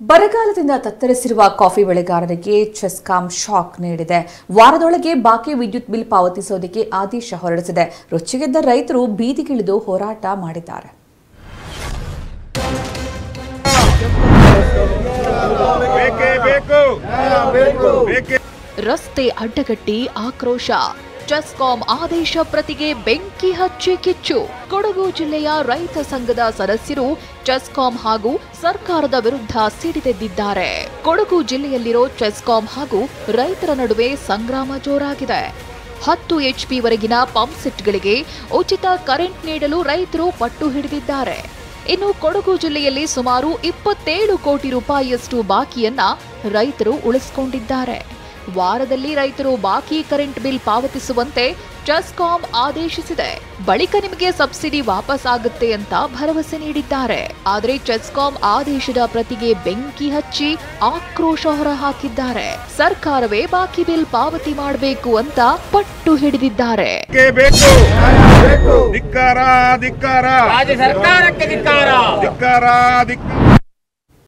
ಬರಗಾಲದಿಂದ ತತ್ತರಿಸಿರುವ ಕಾಫಿ ಬೆಳೆಗಾರರಿಗೆ ಚೆಸ್ಕಾಂ ಶಾಕ್ ನೀಡಿದೆ. ವಾರದೊಳಗೆ ಬಾಕಿ ವಿದ್ಯುತ್ ಬಿಲ್ ಪಾವತಿಸೋದಕ್ಕೆ ಆದೇಶ ಹೊರಡಿಸಿದೆ. ರೊಚ್ಚಿಗೆದ್ದ ರೈತರು ಬೀದಿಗಿಳಿದು ಹೋರಾಟ ಮಾಡಿದ್ದಾರೆ. ರಸ್ತೆ ಅಡ್ಡಗಟ್ಟಿ ಆಕ್ರೋಶ. ಚೆಸ್ಕಾಂ ಆದೇಶ ಪ್ರತಿಗೆ ಬೆಂಕಿ ಹಚ್ಚಿ ಕಿಚ್ಚು. ಕೊಡಗು ಜಿಲ್ಲೆಯ ರೈತ ಸಂಘದ ಸದಸ್ಯರು ಚೆಸ್ಕಾಂ ಹಾಗೂ ಸರ್ಕಾರದ ವಿರುದ್ಧ ಸಿಡಿದೆದ್ದಿದ್ದಾರೆ. ಕೊಡಗು ಜಿಲ್ಲೆಯಲ್ಲಿರೋ ಚೆಸ್ಕಾಂ ಹಾಗೂ ರೈತರ ನಡುವೆ ಸಂಗ್ರಾಮ ಜೋರಾಗಿದೆ. 10 HP ವರೆಗಿನ ಪಂಪ್ ಸೆಟ್ಗಳಿಗೆ ಉಚಿತ ಕರೆಂಟ್ ನೀಡಲು ರೈತರು ಪಟ್ಟು ಹಿಡಿದಿದ್ದಾರೆ. ಇನ್ನು ಕೊಡಗು ಜಿಲ್ಲೆಯಲ್ಲಿ ಸುಮಾರು 27 ಕೋಟಿ ರೂಪಾಯಿಯಷ್ಟು ಬಾಕಿಯನ್ನ ರೈತರು ಉಳಿಸಿಕೊಂಡಿದ್ದಾರೆ. ವಾರದಲ್ಲಿ ರೈತರು ಬಾಕಿ ಕರೆಂಟ್ ಬಿಲ್ ಪಾವತಿಸುವಂತೆ ಚೆಸ್ಕಾಂ ಆದೇಶಿಸಿದೆ. ಬಳಿಕ ನಿಮಗೆ ಸಬ್ಸಿಡಿ ವಾಪಸ್ ಆಗುತ್ತೆ ಅಂತ ಭರವಸೆ ನೀಡಿದ್ದಾರೆ. ಆದರೆ ಚೆಸ್ಕಾಂ ಆದೇಶದ ಪ್ರತಿಗೆ ಬೆಂಕಿ ಹಚ್ಚಿ ಆಕ್ರೋಶ ಹೊರಹಾಕಿದ್ದಾರೆ. ಸರ್ಕಾರವೇ ಬಾಕಿ ಬಿಲ್ ಪಾವತಿ ಮಾಡಬೇಕು ಅಂತ ಪಟ್ಟು ಹಿಡಿದಿದ್ದಾರೆ. ಧಿಕ್ಕಾರ